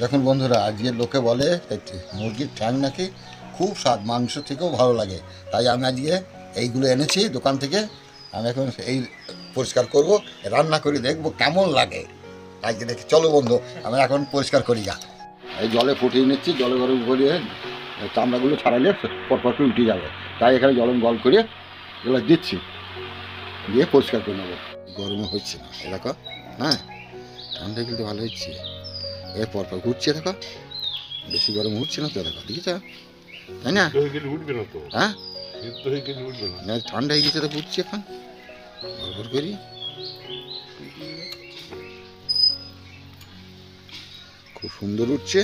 দেখুন বন্ধুরা, আজকে লোকে বলে মুরগির ঠ্যাং নাকি খুব স্বাদ, মাংস থেকেও ভালো লাগে। তাই আমি আজকে এইগুলো এনেছি দোকান থেকে। আমি এখন এই পরিষ্কার করব, রান্না করে দেখবো কেমন লাগে। আজকে দেখি, চলো বন্ধু আমি এখন পরিষ্কার করি গা। এই জলে ফুটিয়ে নিচ্ছি, জলে গরম করিয়ে চামড়াগুলো ছাড়াইলে পরপর করে উঠে যাবে। তাই এখানে গরম করে এগুলো দিচ্ছি, দিয়ে পরিষ্কার করে নেবো। গরমে হচ্ছে না এরকম, হ্যাঁ ঠান্ডা কিন্তু ভালো হচ্ছে। এর পরপর ঘুরছে, দেখো বেশি গরম উঠছে না তো, দেখো দেখেছ, তাই না? উঠবে না তো, হ্যাঁ উঠবে না, ঠান্ডা হয়ে গেছে তো ঘুরছে এখন ভরভর করি। খুব সুন্দর উঠছে।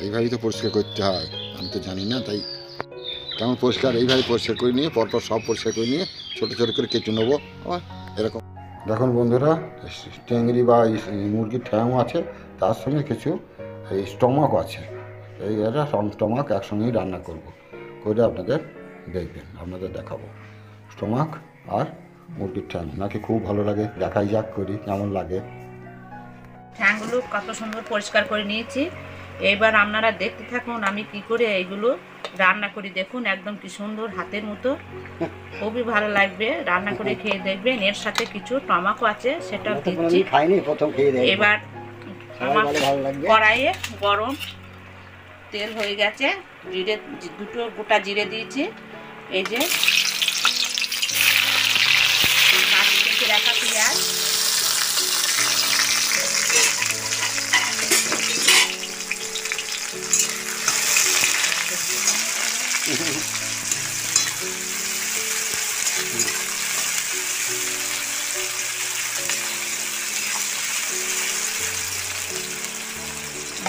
এইভাবেই তো পরিষ্কার করতে হয়, আমি তো জানি না। তাই কেমন পরিষ্কার, এইভাবে পরিষ্কার করে নিয়ে পরপর সব পরিষ্কার করে নিয়ে ছোটো ছোটো করে কেটে নেবো এরকম। দেখুন বন্ধুরা, চিংড়ি বা মুরগির ঠ্যাংও আছে, তার সঙ্গে কিছু এই স্টমাকও আছে। এই এরা স্টমাক একসঙ্গেই রান্না করব, করে আপনাদের দেখবেন, আপনাদের দেখাবো। স্টমাক আর মুরগির ঠ্যাং নাকি খুব ভালো লাগে, দেখাই যাক করি কেমন লাগে। ঠ্যাংগুলো কত সুন্দর পরিষ্কার করে নিয়েছি। এইবার আপনারা দেখতে থাকুন আমি কি করে এইগুলো রান্না করি। দেখুন একদম কি সুন্দর, হাতের মতো, খুবই ভালো লাগবে। রান্না করে খেয়ে দেখবেন। এর সাথে কিছু টমাটো আছে, সেটা দিচ্ছি। এবার আমার কড়াইয়ে গরম তেল হয়ে গেছে, জিরে, দুটো গোটা জিরে দিয়েছি। এই যে কেটে রাখা পেঁয়াজ,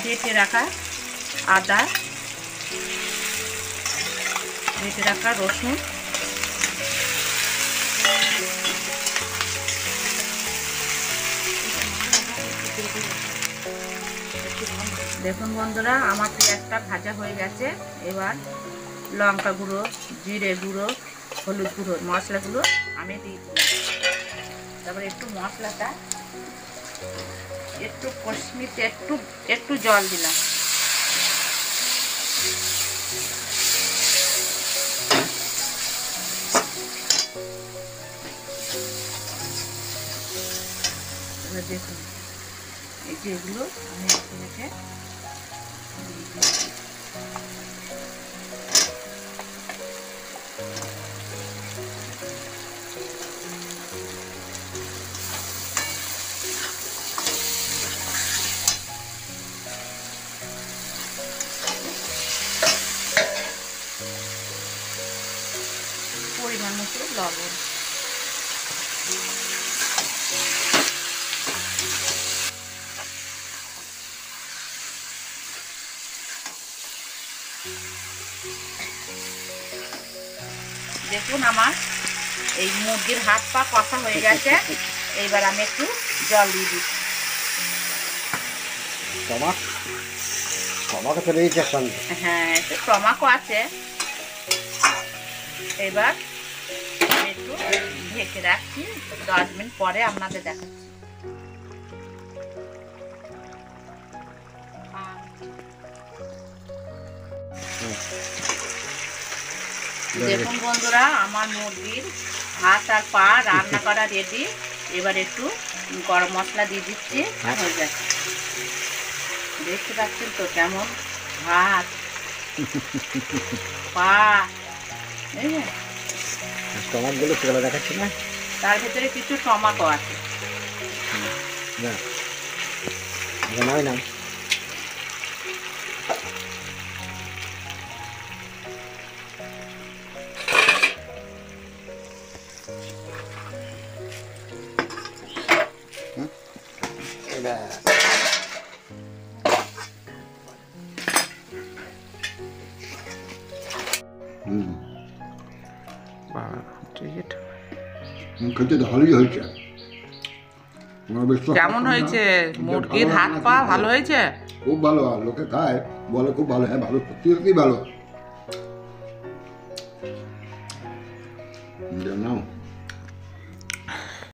বেটে রাখা আদা, বেটে রাখা রসুন, দেখুন বন্ধুরা আমার পেঁয়াজটা ভাজা হয়ে গেছে। এবার লঙ্কা গুঁড়ো, জিরে গুঁড়ো, হলুদ গুঁড়ো, মশলাগুলো আমি দিয়ে দিলাম। তারপরে একটু মশলাটা একটু কষমিতে একটু জল দিলাম। এবার দেখুন এই যে এগুলো আমি রেখে পরিমাণ মতো লবণ, দেখুন আমার এই মুরগির হাত পা কষা হয়ে গেছে। এইবার আমি একটু জল দিয়ে দিচ্ছি। হ্যাঁ, একটু টমাটো আছে। এবার আমি একটু ঢেকে রাখছি, 10 মিনিট পরে আপনাদের দেখাচ্ছি। দেখুন বন্ধুরা আমার মুরগির হাত আর পা রান্না করা রেডি। এবার একটু গরম মশলা দিয়ে দিচ্ছি, হয়ে যাচ্ছে। দেখতে পাচ্ছেন তো কেমন হাত পা, টমাটোগুলো সেগুলো দেখাচ্ছি না, তার ভিতরে কিছু টমাটো আছে। নয় না খেতে ভালোই হয়েছে। কেমন হয়েছে মুরগির হাত পা? ভালো হয়েছে, খুব ভালো। লোকে খায় বলে খুব ভালো। হ্যাঁ ভালো, সত্যি সত্যি ভালো।